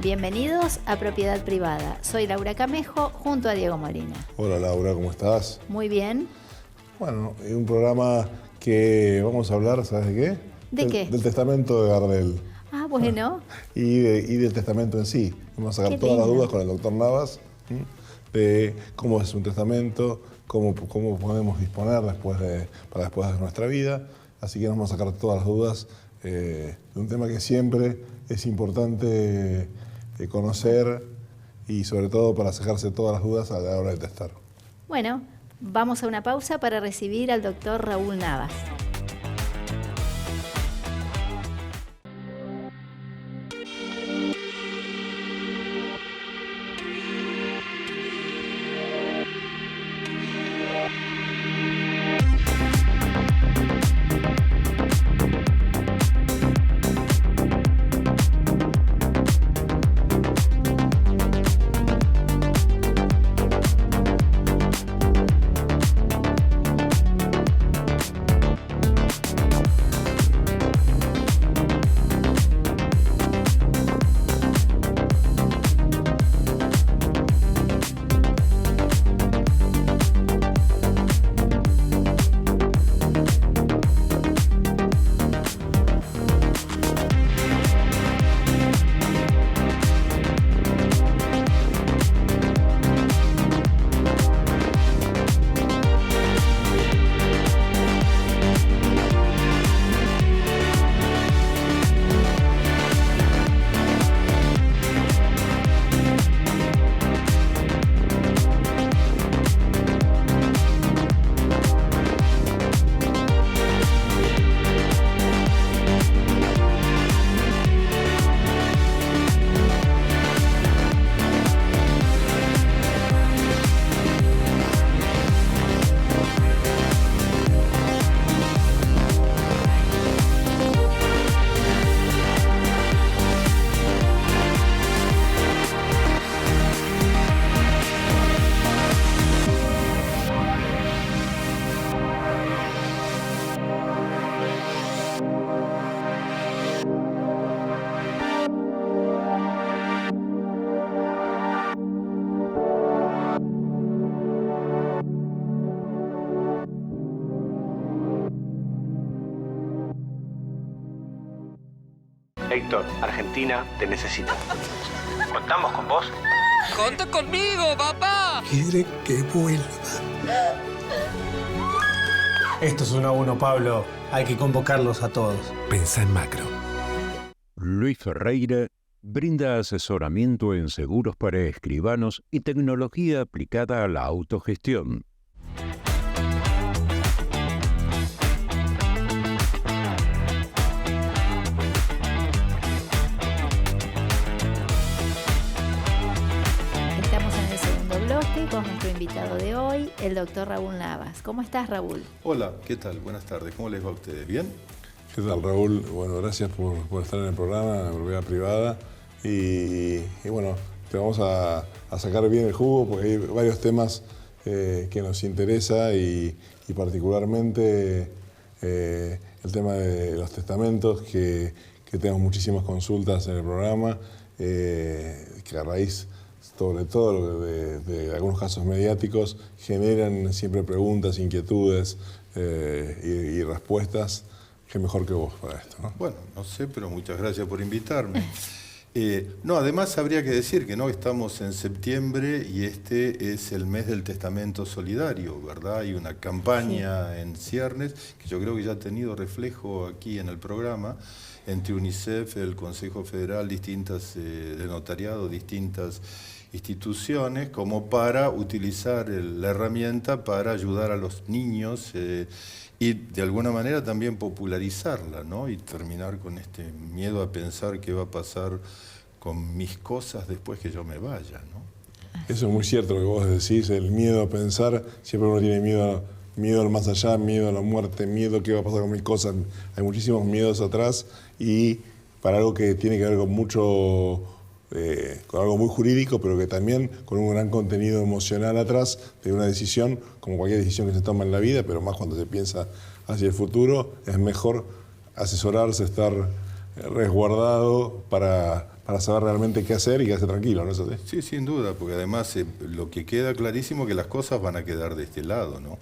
Bienvenidos a Propiedad Privada. Soy Laura Camejo junto a Diego Molina. Hola Laura, ¿cómo estás? Muy bien. Bueno, es un programa que vamos a hablar, ¿sabes de qué? ¿De qué? Del testamento de Gardel. Ah, bueno. Y del testamento en sí. Vamos a sacar todas las dudas con el doctor Navas de cómo es un testamento, cómo podemos disponer para después de nuestra vida. Así que vamos a sacar todas las dudas de un tema que siempre es importante conocer y sobre todo para sacarse todas las dudas a la hora de testar. Bueno, vamos a una pausa para recibir al doctor Raúl Navas. Héctor, Argentina te necesita. ¿Contamos con vos? ¡Conta conmigo, papá! Quiere que vuelva. Esto es 1-1, Pablo. Hay que convocarlos a todos. Pensá en macro. Luis Ferreira brinda asesoramiento en seguros para escribanos y tecnología aplicada a la autogestión. Con nuestro invitado de hoy, el doctor Raúl Navas. ¿Cómo estás, Raúl? Hola, ¿qué tal? Buenas tardes. ¿Cómo les va a ustedes? ¿Bien? ¿Qué tal, Raúl? Bueno, gracias por estar en el programa de Propiedad Privada. Y bueno, te vamos a sacar bien el jugo porque hay varios temas que nos interesa y particularmente el tema de los testamentos, que tenemos muchísimas consultas en el programa, que a raíz sobre todo de algunos casos mediáticos, generan siempre preguntas, inquietudes y respuestas. Qué mejor que vos para esto, ¿no? Bueno, no sé, pero muchas gracias por invitarme. Además habría que decir que no estamos en septiembre y este es el mes del testamento solidario, ¿verdad? Hay una campaña en ciernes que yo creo que ya ha tenido reflejo aquí en el programa, entre UNICEF, el Consejo Federal, distintas de notariado, distintas instituciones, como para utilizar la herramienta para ayudar a los niños y de alguna manera también popularizarla, ¿no? Y terminar con este miedo a pensar qué va a pasar con mis cosas después que yo me vaya, ¿no? Eso es muy cierto lo que vos decís, el miedo a pensar, siempre uno tiene miedo al más allá, miedo a la muerte, miedo a qué va a pasar con mis cosas. Hay muchísimos miedos atrás y para algo que tiene que ver con mucho con algo muy jurídico, pero que también con un gran contenido emocional atrás de una decisión, como cualquier decisión que se toma en la vida, pero más cuando se piensa hacia el futuro, es mejor asesorarse, estar resguardado para para saber realmente qué hacer y quedarse tranquilo, ¿no es así? Sí, sin duda, porque además lo que queda clarísimo es que las cosas van a quedar de este lado, ¿no?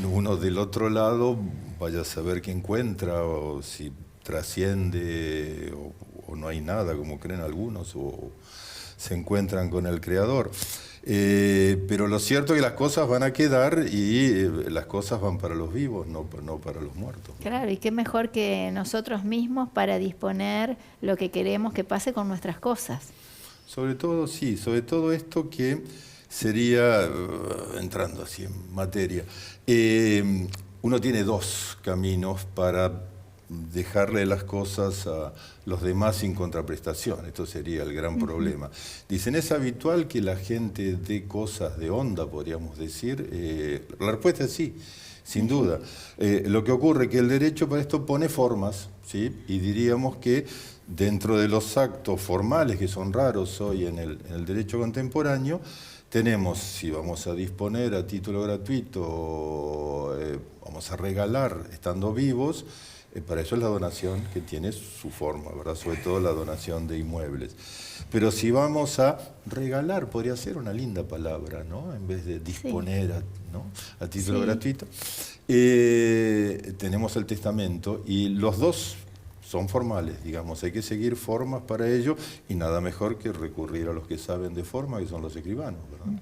Uno del otro lado vaya a saber qué encuentra, o si trasciende, o no hay nada, como creen algunos, o se encuentran con el Creador. Pero lo cierto es que las cosas van a quedar y las cosas van para los vivos, no para los muertos. Claro, y qué mejor que nosotros mismos para disponer lo que queremos que pase con nuestras cosas. Sobre todo, sí, sobre todo esto que sería, entrando así en materia, uno tiene dos caminos para dejarle las cosas a los demás sin contraprestación. Esto sería el gran problema. Dicen, ¿es habitual que la gente dé cosas de onda, podríamos decir? La respuesta es sí, sin duda. Lo que ocurre es que el derecho para esto pone formas, ¿sí? Y diríamos que dentro de los actos formales, que son raros hoy en el derecho contemporáneo, tenemos, si vamos a disponer a título gratuito, vamos a regalar estando vivos, para eso es la donación, que tiene su forma, ¿verdad? Sobre todo la donación de inmuebles. Pero si vamos a regalar, podría ser una linda palabra, ¿no? En vez de disponer, ¿no? A título gratuito. Tenemos el testamento y los dos son formales, digamos. Hay que seguir formas para ello y nada mejor que recurrir a los que saben de forma, que son los escribanos, ¿verdad?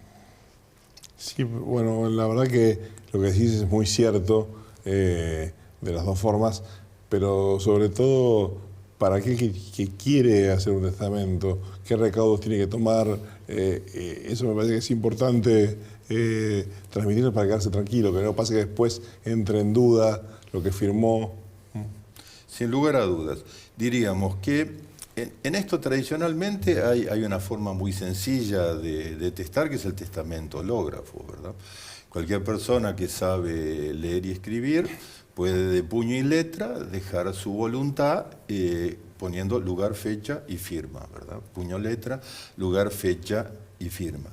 Sí, bueno, la verdad que lo que decís es muy cierto, de las dos formas, pero sobre todo para aquel que quiere hacer un testamento, qué recaudos tiene que tomar, eso me parece que es importante transmitirlo para quedarse tranquilo, que no pase que después entre en duda lo que firmó. Sin lugar a dudas. Diríamos que en esto tradicionalmente hay una forma muy sencilla de testar, que es el testamento hológrafo, ¿verdad? Cualquier persona que sabe leer y escribir puede de puño y letra dejar su voluntad poniendo lugar, fecha y firma, ¿verdad? Puño, letra, lugar, fecha y firma.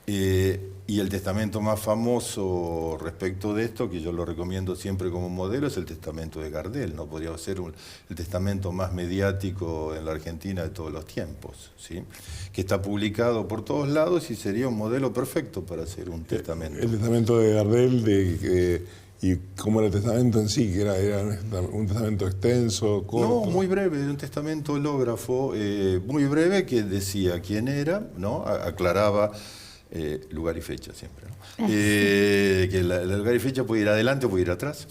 Y el testamento más famoso respecto de esto, que yo lo recomiendo siempre como modelo, es el testamento de Gardel. No podría ser el testamento más mediático en la Argentina de todos los tiempos, ¿sí? Que está publicado por todos lados y sería un modelo perfecto para hacer un testamento. El testamento de Gardel, y cómo era el testamento en sí, que era un testamento extenso, corto. No, muy breve, un testamento hológrafo, muy breve, que decía quién era, ¿no? Aclaraba lugar y fecha siempre, ¿no? Que el lugar y fecha puede ir adelante o puede ir atrás.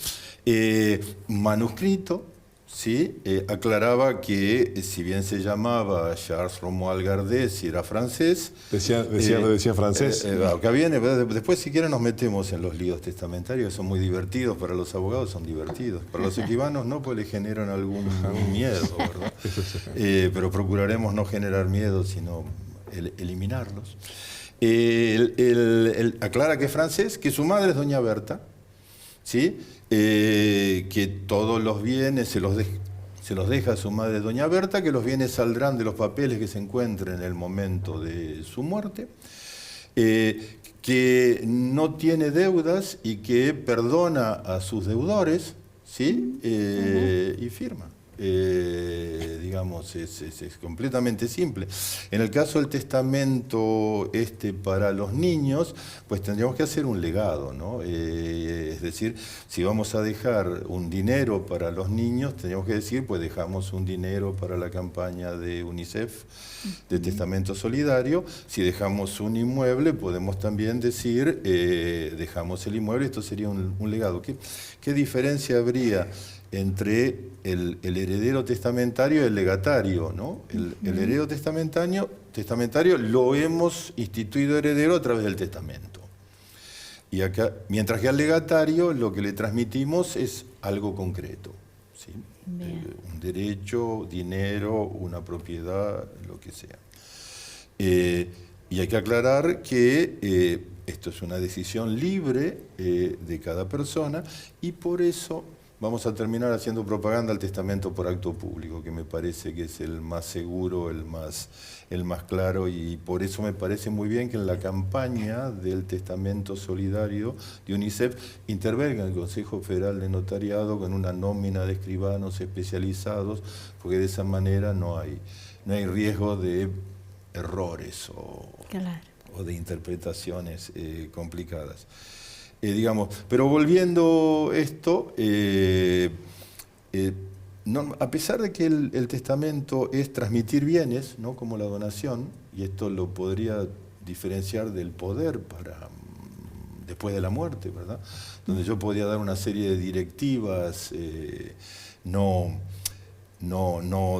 Manuscrito, ¿sí? Aclaraba que si bien se llamaba Charles Romuald Gardel, si era francés. Decía francés. Acá viene, después si quieren nos metemos en los líos testamentarios, que son muy divertidos, para los abogados son divertidos, para los escribanos no, pues les generan algún miedo, ¿verdad? Pero procuraremos no generar miedo, sino eliminarlos. Aclara que es francés, que su madre es doña Berta, ¿sí? Que todos los bienes se los deja a su madre doña Berta, que los bienes saldrán de los papeles que se encuentren en el momento de su muerte, que no tiene deudas y que perdona a sus deudores, ¿sí? Y firma. Digamos, es completamente simple. En el caso del testamento para los niños, pues tendríamos que hacer un legado, ¿no? Es decir, si vamos a dejar un dinero para los niños, tendríamos que decir, pues dejamos un dinero para la campaña de UNICEF, de testamento solidario. Si dejamos un inmueble, podemos también decir, dejamos el inmueble, esto sería un legado. ¿Qué diferencia habría entre el heredero testamentario y el legatario, ¿no? El heredero testamentario lo hemos instituido heredero a través del testamento. Y acá, mientras que al legatario lo que le transmitimos es algo concreto, ¿sí? Un derecho, dinero, una propiedad, lo que sea. Y hay que aclarar que esto es una decisión libre de cada persona, y por eso vamos a terminar haciendo propaganda al testamento por acto público, que me parece que es el más seguro, el más claro, y por eso me parece muy bien que en la campaña del testamento solidario de UNICEF intervenga el Consejo Federal de Notariado con una nómina de escribanos especializados, porque de esa manera no hay no hay riesgo de errores Claro. o de interpretaciones complicadas. Pero volviendo esto, a pesar de que el testamento es transmitir bienes, ¿no?, como la donación, y esto lo podría diferenciar del poder para después de la muerte, ¿verdad?, donde yo podría dar una serie de directivas no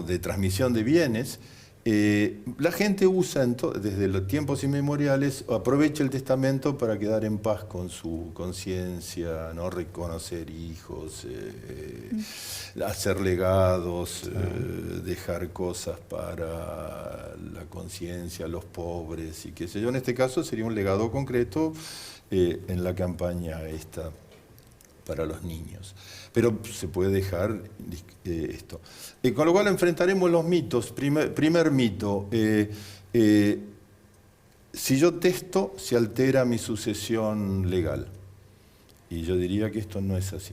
de transmisión de bienes. La gente usa desde los tiempos inmemoriales, aprovecha el testamento para quedar en paz con su conciencia, ¿no?, reconocer hijos, hacer legados, dejar cosas para la conciencia, los pobres y qué sé yo. En este caso sería un legado concreto en la campaña esta para los niños. Pero se puede dejar esto. Con lo cual enfrentaremos los mitos. Primer mito, si yo testo, se altera mi sucesión legal. Y yo diría que esto no es así.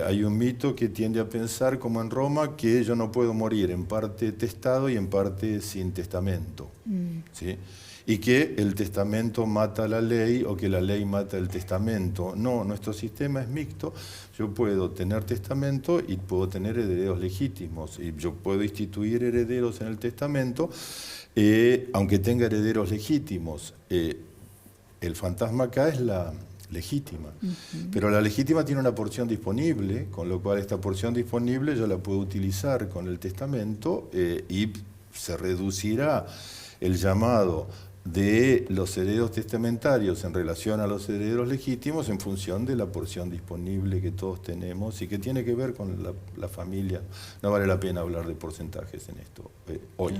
Hay un mito que tiende a pensar, como en Roma, que yo no puedo morir en parte testado y en parte sin testamento. ¿Sí? Y que el testamento mata la ley o que la ley mata el testamento. No, nuestro sistema es mixto. Yo puedo tener testamento y puedo tener herederos legítimos. Y yo puedo instituir herederos en el testamento, aunque tenga herederos legítimos. El fantasma acá es la legítima. Pero la legítima tiene una porción disponible, con lo cual esta porción disponible yo la puedo utilizar con el testamento y se reducirá el llamado de los herederos testamentarios en relación a los herederos legítimos en función de la porción disponible que todos tenemos y que tiene que ver con la familia. No vale la pena hablar de porcentajes en esto hoy.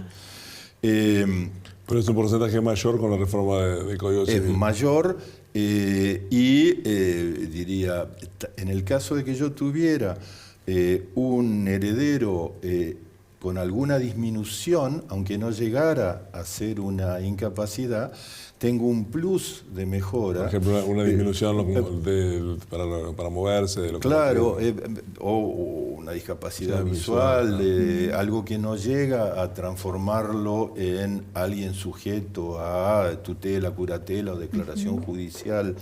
Pero es un porcentaje mayor con la reforma del Código Civil. Es mayor diría, en el caso de que yo tuviera un heredero con alguna disminución, aunque no llegara a ser una incapacidad, tengo un plus de mejora. Por ejemplo, una disminución para moverse. De lo claro, o una discapacidad visual, algo que no llega a transformarlo en alguien sujeto a tutela, curatela o declaración judicial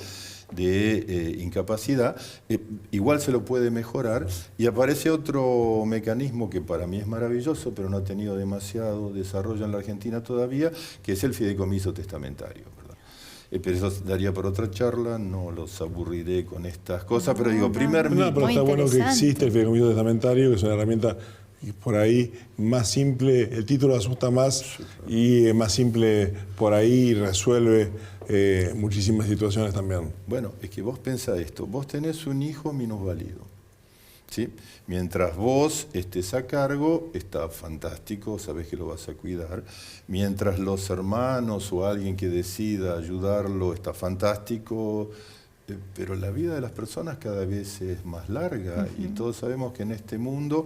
de incapacidad, igual se lo puede mejorar. Y aparece otro mecanismo que para mí es maravilloso, pero no ha tenido demasiado desarrollo en la Argentina todavía, que es el fideicomiso testamentario, ¿verdad? Pero eso daría para otra charla, no los aburriré con estas cosas, pero digo, primer mito. Pero está bueno que existe el fideicomiso testamentario, que es una herramienta por ahí más simple, el título asusta más y es más simple por ahí, resuelve muchísimas situaciones también. Bueno, es que vos pensá esto, vos tenés un hijo minusválido, ¿sí? Mientras vos estés a cargo, está fantástico, sabés que lo vas a cuidar. Mientras los hermanos o alguien que decida ayudarlo, está fantástico. Pero la vida de las personas cada vez es más larga y todos sabemos que en este mundo,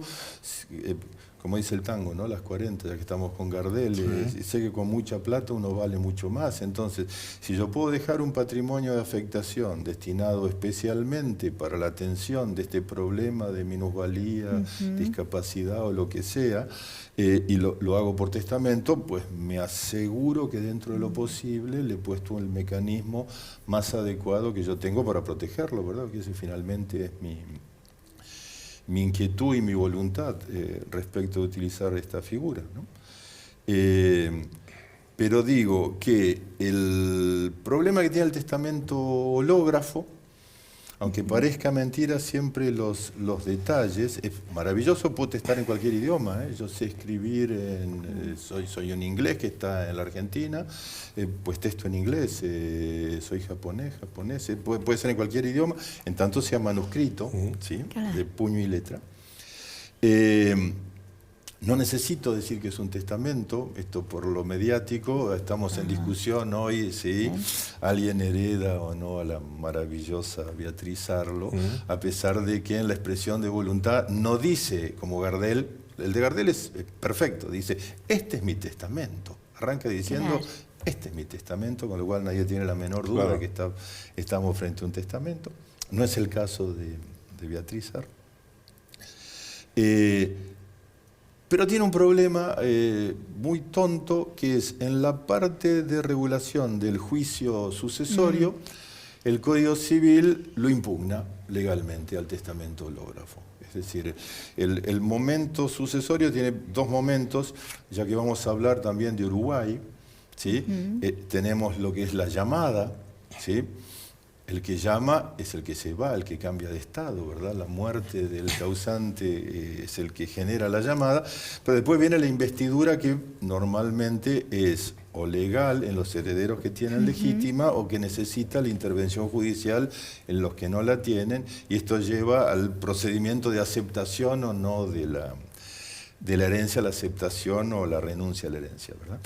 como dice el tango, ¿no?, las 40, ya que estamos con Gardel, sé que con mucha plata uno vale mucho más. Entonces, si yo puedo dejar un patrimonio de afectación destinado especialmente para la atención de este problema de minusvalía, discapacidad o lo que sea, y lo hago por testamento, pues me aseguro que dentro de lo posible le he puesto el mecanismo más adecuado que yo tengo para protegerlo, ¿verdad? Que ese finalmente es mi inquietud y mi voluntad respecto a utilizar esta figura, ¿no? Pero digo que el problema que tiene el testamento hológrafo, aunque parezca mentira, siempre los detalles, es maravilloso, puedo testar en cualquier idioma, yo sé escribir, soy un inglés que está en la Argentina, pues testo en inglés, soy japonés, puede ser en cualquier idioma, en tanto sea manuscrito, ¿sí? Claro. De puño y letra. No necesito decir que es un testamento, esto por lo mediático, estamos en discusión hoy si alguien hereda o no a la maravillosa Beatriz Arlo, a pesar de que en la expresión de voluntad no dice, como Gardel, el de Gardel es perfecto, dice, este es mi testamento, arranca diciendo, este es mi testamento, con lo cual nadie tiene la menor duda que estamos frente a un testamento. No es el caso de Beatriz Arlo. Pero tiene un problema muy tonto, que es en la parte de regulación del juicio sucesorio, el Código Civil lo impugna legalmente al testamento hológrafo. Es decir, el momento sucesorio tiene dos momentos, ya que vamos a hablar también de Uruguay, ¿sí? Tenemos lo que es la llamada, ¿sí? El que llama es el que se va, el que cambia de estado, ¿verdad? La muerte del causante es el que genera la llamada, pero después viene la investidura, que normalmente es o legal en los herederos que tienen legítima, o que necesita la intervención judicial en los que no la tienen, y esto lleva al procedimiento de aceptación o no de la herencia, la aceptación o la renuncia a la herencia, ¿verdad?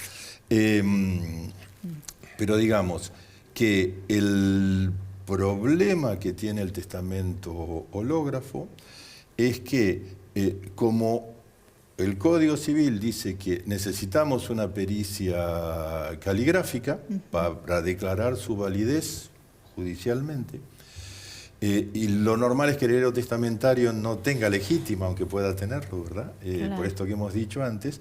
Pero digamos que el problema que tiene el testamento hológrafo es que como el Código Civil dice que necesitamos una pericia caligráfica para declarar su validez judicialmente, y lo normal es que el heredero testamentario no tenga legítima, aunque pueda tenerlo, ¿verdad? Claro. Por esto que hemos dicho antes.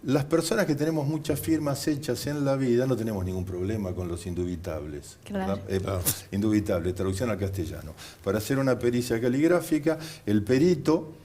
Las personas que tenemos muchas firmas hechas en la vida no tenemos ningún problema con los indubitables. Claro. Indubitables, traducción al castellano. Para hacer una pericia caligráfica, el perito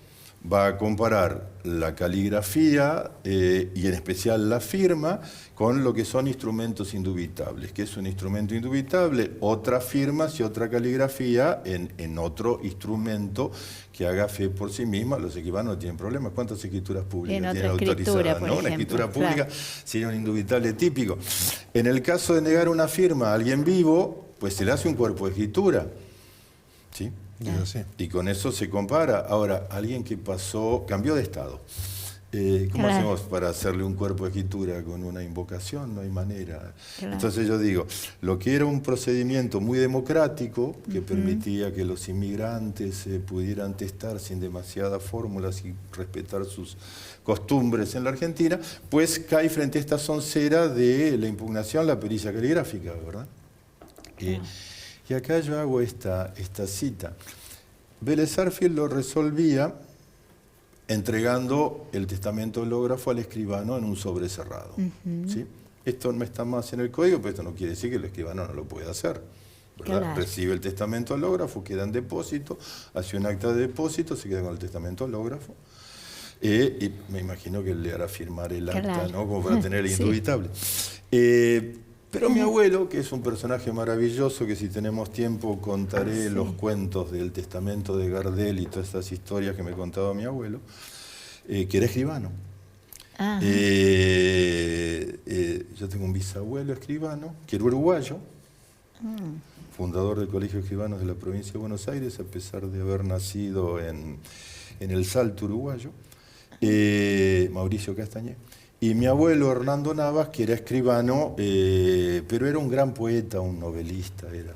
va a comparar la caligrafía y en especial la firma con lo que son instrumentos indubitables. ¿Qué es un instrumento indubitable? Otras firmas y otra caligrafía en otro instrumento que haga fe por sí misma. Los escribanos no tienen problemas. ¿Cuántas escrituras públicas tienen autorizadas? ¿No? Una escritura pública sería un indubitable típico. En el caso de negar una firma a alguien vivo, pues se le hace un cuerpo de escritura, ¿sí? Y con eso se compara. Ahora, alguien que cambió de estado, ¿cómo hacemos para hacerle un cuerpo de escritura con una invocación? No hay manera. Entonces yo digo, lo que era un procedimiento muy democrático, que permitía que los inmigrantes pudieran testar sin demasiadas fórmulas y respetar sus costumbres en la Argentina, pues cae frente a esta soncera de la impugnación, la pericia caligráfica, ¿verdad? Y acá yo hago esta cita. Vélez Sarsfield lo resolvía entregando el testamento hológrafo al escribano en un sobre cerrado. ¿Sí? Esto no está más en el código, pero esto no quiere decir que el escribano no lo pueda hacer, ¿verdad? Claro. Recibe el testamento hológrafo, queda en depósito, hace un acta de depósito, se queda con el testamento hológrafo. Y me imagino que le hará firmar el acta, ¿no? Como para tener el indubitable. Pero mi abuelo, que es un personaje maravilloso, que si tenemos tiempo contaré los cuentos del testamento de Gardel y todas estas historias que me contaba mi abuelo, que era escribano. Yo tengo un bisabuelo escribano, que era uruguayo, fundador del Colegio de Escribanos de la provincia de Buenos Aires, a pesar de haber nacido en el Salto uruguayo, Mauricio Castañé. Y mi abuelo Hernando Navas, que era escribano, pero era un gran poeta, un novelista, era,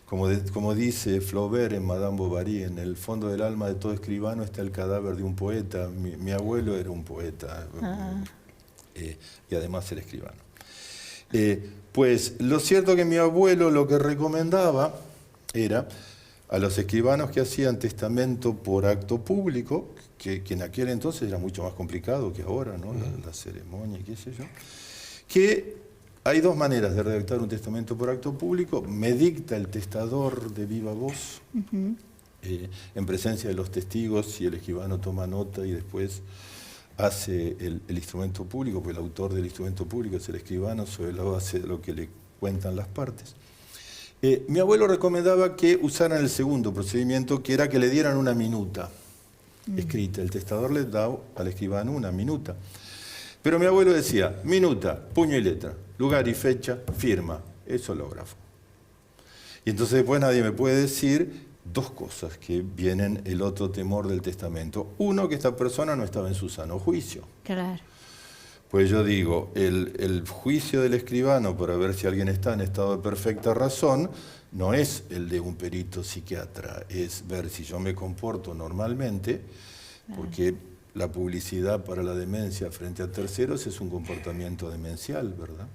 como dice Flaubert en Madame Bovary, en el fondo del alma de todo escribano está el cadáver de un poeta. Mi abuelo era un poeta, y además era escribano. Pues lo cierto que mi abuelo lo que recomendaba era a los escribanos que hacían testamento por acto público, que en aquel entonces era mucho más complicado que ahora, ¿no? La ceremonia y qué sé yo, que hay dos maneras de redactar un testamento por acto público. Me dicta el testador de viva voz, en presencia de los testigos, y el escribano toma nota y después hace el instrumento público, porque el autor del instrumento público es el escribano, sobre la base de lo que le cuentan las partes. Mi abuelo recomendaba que usaran el segundo procedimiento, que era que le dieran una minuta escrita. El testador le da al escribano una minuta. Pero mi abuelo decía, minuta, puño y letra, lugar y fecha, firma, es hológrafo. Y entonces después nadie me puede decir dos cosas que vienen el otro temor del testamento. Uno, que esta persona no estaba en su sano juicio. Claro. Pues yo digo, el juicio del escribano para ver si alguien está en estado de perfecta razón no es el de un perito psiquiatra, es ver si yo me comporto normalmente, porque la publicidad para la demencia frente a terceros es un comportamiento demencial, ¿verdad?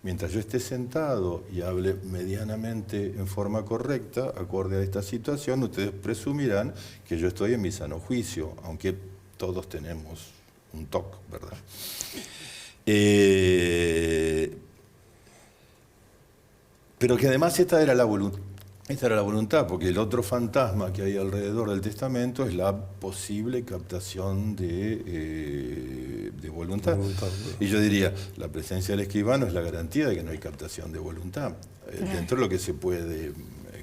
Mientras yo esté sentado y hable medianamente en forma correcta, acorde a esta situación, ustedes presumirán que yo estoy en mi sano juicio, aunque todos tenemos un TOC, ¿verdad? Pero que además esta era la voluntad, porque el otro fantasma que hay alrededor del testamento es la posible captación de voluntad. Y yo diría, la presencia del escribano es la garantía de que no hay captación de voluntad, dentro de lo que se puede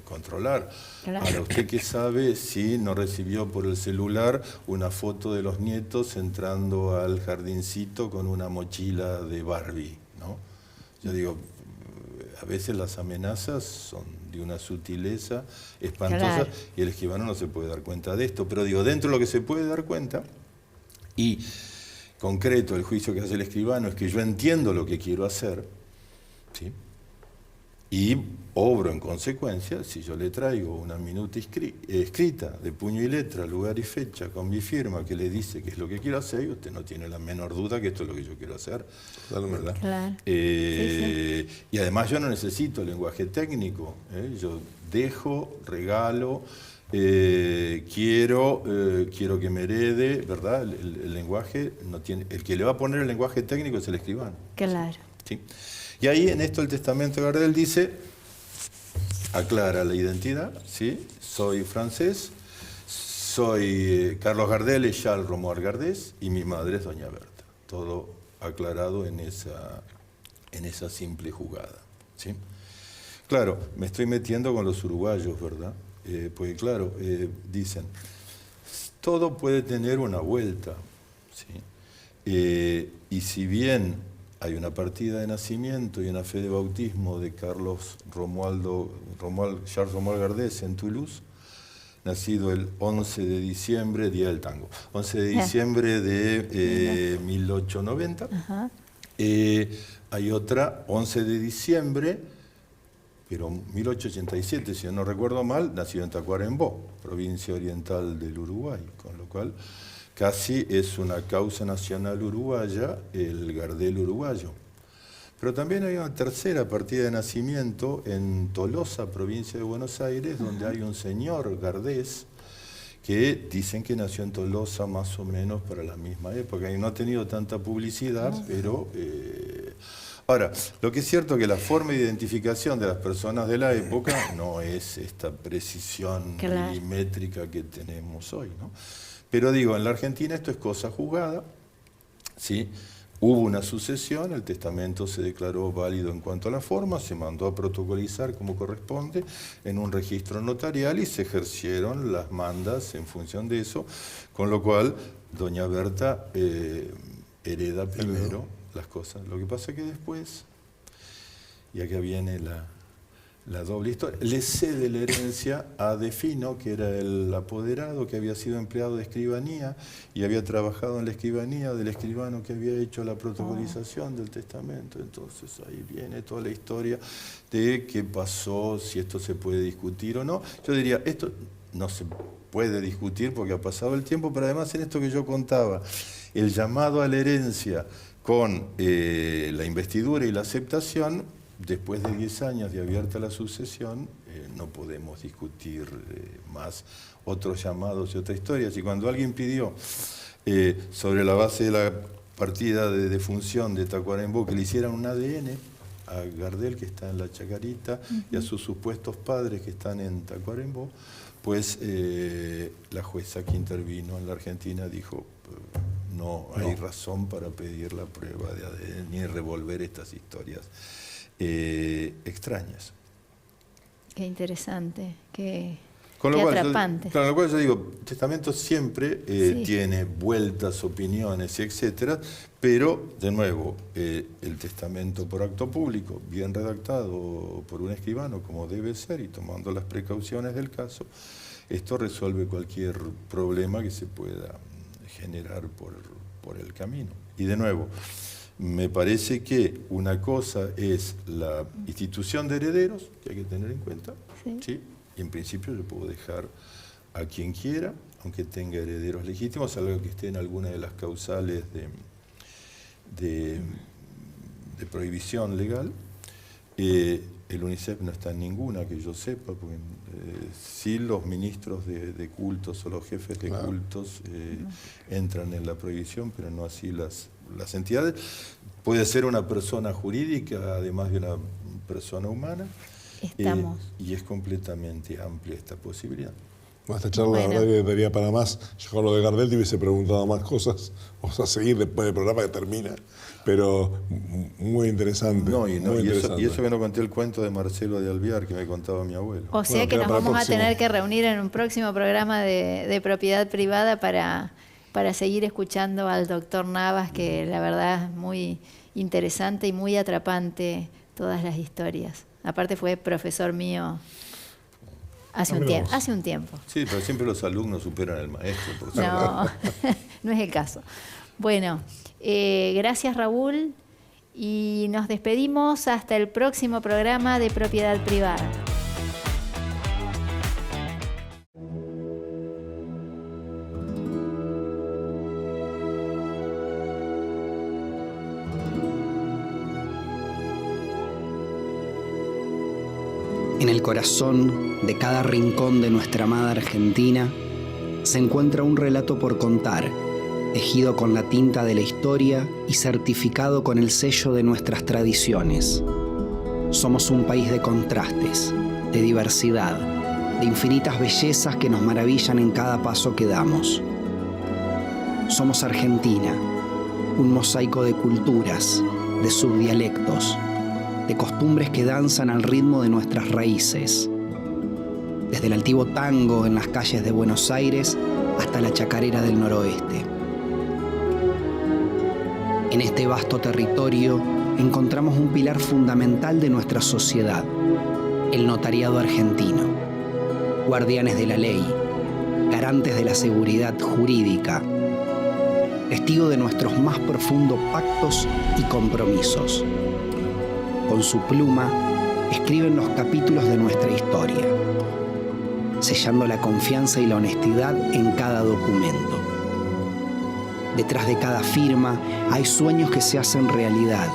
controlar. Claro. Ahora, ¿usted qué sabe si no recibió por el celular una foto de los nietos entrando al jardincito con una mochila de Barbie, ¿no? Yo digo, a veces las amenazas son de una sutileza espantosa, claro, y el escribano no se puede dar cuenta de esto. Pero digo, dentro de lo que se puede dar cuenta, y concreto el juicio que hace el escribano es que yo entiendo lo que quiero hacer, ¿sí? Y obro en consecuencia. Si yo le traigo una minuta escrita de puño y letra, lugar y fecha, con mi firma, que le dice qué es lo que quiero hacer, y usted no tiene la menor duda que esto es lo que yo quiero hacer, ¿verdad? claro. Y además yo no necesito lenguaje técnico, yo dejo, regalo, quiero que me herede, ¿verdad? El lenguaje no tiene, el que le va a poner el lenguaje técnico es el escribano. Claro. ¿Sí? Y ahí en esto el testamento de Gardel dice, aclara la identidad, ¿sí? Soy francés, soy Carlos Gardel y Charles Romuald Gardés, y mi madre es doña Berta. Todo aclarado en esa simple jugada, ¿sí? Claro, me estoy metiendo con los uruguayos, ¿verdad? Porque claro, dicen, todo puede tener una vuelta, ¿sí? Y si bien hay una partida de nacimiento y una fe de bautismo de Charles Romuald Gardés en Toulouse, nacido el 11 de diciembre, Día del Tango, 11 de diciembre de 1890. Ajá. Hay otra, 11 de diciembre, pero 1887, si no recuerdo mal, nacido en Tacuarembó, provincia oriental del Uruguay, con lo cual casi es una causa nacional uruguaya, el Gardel uruguayo. Pero también hay una tercera partida de nacimiento en Tolosa, provincia de Buenos Aires, donde hay un señor Gardés que dicen que nació en Tolosa más o menos para la misma época, y no ha tenido tanta publicidad, pero... Ahora, lo que es cierto es que la forma de identificación de las personas de la época no es esta precisión milimétrica que tenemos hoy, ¿no? Pero digo, en la Argentina esto es cosa jugada, ¿sí? Hubo una sucesión, el testamento se declaró válido en cuanto a la forma, se mandó a protocolizar como corresponde en un registro notarial y se ejercieron las mandas en función de eso, con lo cual doña Berta hereda primero las cosas. Lo que pasa es que después, y acá viene la doble historia, le cede la herencia a Defino, que era el apoderado que había sido empleado de escribanía y había trabajado en la escribanía del escribano que había hecho la protocolización del testamento. Entonces ahí viene toda la historia de qué pasó, si esto se puede discutir o no. Yo diría, esto no se puede discutir porque ha pasado el tiempo, pero además en esto que yo contaba, el llamado a la herencia con la investidura y la aceptación, después de 10 años de abierta la sucesión, no podemos discutir más otros llamados y otras historias. Y cuando alguien pidió, sobre la base de la partida de defunción de Tacuarembó, que le hicieran un ADN a Gardel, que está en la Chacarita, y a sus supuestos padres que están en Tacuarembó, pues la jueza que intervino en la Argentina dijo, no hay razón para pedir la prueba de ADN ni revolver estas historias extrañas. Qué interesante, qué Con lo cual, atrapante. Con lo cual yo digo, testamento siempre tiene vueltas, opiniones, etcétera, pero de nuevo, el testamento por acto público, bien redactado por un escribano como debe ser y tomando las precauciones del caso, esto resuelve cualquier problema que se pueda generar por el camino. Y de nuevo, me parece que una cosa es la institución de herederos, que hay que tener en cuenta, ¿sí? Y en principio yo puedo dejar a quien quiera, aunque tenga herederos legítimos, algo que esté en alguna de las causales de prohibición legal. El UNICEF no está en ninguna que yo sepa, porque sí los ministros de cultos o los jefes de cultos entran en la prohibición, pero no así las entidades. Puede ser una persona jurídica, además de una persona humana, y es completamente amplia esta posibilidad. Esta charla, la verdad, que daría para más. Yo con lo de Gardel te hubiese preguntado más cosas. Vamos a seguir después del programa que termina. Pero muy interesante. Y eso que no conté el cuento de Marcelo de Alvear que me contaba mi abuelo. O sea que nos vamos a tener que reunir en un próximo programa de propiedad privada para seguir escuchando al doctor Navas, que la verdad es muy interesante y muy atrapante todas las historias. Aparte fue profesor mío hace un tiempo. Sí, pero siempre los alumnos superan al maestro. No es el caso. Bueno, gracias Raúl y nos despedimos hasta el próximo programa de Propiedad Privada. En el corazón de cada rincón de nuestra amada Argentina se encuentra un relato por contar, tejido con la tinta de la historia y certificado con el sello de nuestras tradiciones. Somos un país de contrastes, de diversidad, de infinitas bellezas que nos maravillan en cada paso que damos. Somos Argentina, un mosaico de culturas, de subdialectos, de costumbres que danzan al ritmo de nuestras raíces. Desde el altivo tango en las calles de Buenos Aires hasta la chacarera del noroeste. En este vasto territorio encontramos un pilar fundamental de nuestra sociedad, el notariado argentino. Guardianes de la ley, garantes de la seguridad jurídica, testigo de nuestros más profundos pactos y compromisos. Con su pluma escriben los capítulos de nuestra historia, sellando la confianza y la honestidad en cada documento. Detrás de cada firma hay sueños que se hacen realidad,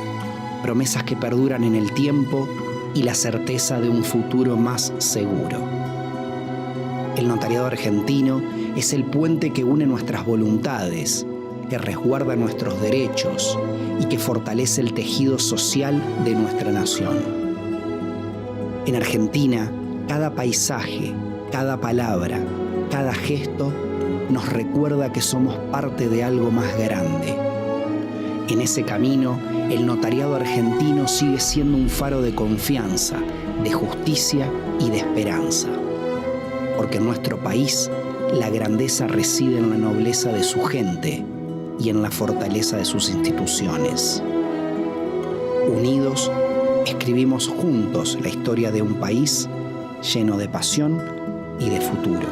promesas que perduran en el tiempo y la certeza de un futuro más seguro. El notariado argentino es el puente que une nuestras voluntades, que resguarda nuestros derechos y que fortalece el tejido social de nuestra nación. En Argentina, cada paisaje, cada palabra, cada gesto nos recuerda que somos parte de algo más grande. En ese camino, el notariado argentino sigue siendo un faro de confianza, de justicia y de esperanza. Porque en nuestro país, la grandeza reside en la nobleza de su gente y en la fortaleza de sus instituciones. Unidos, escribimos juntos la historia de un país lleno de pasión y de futuro.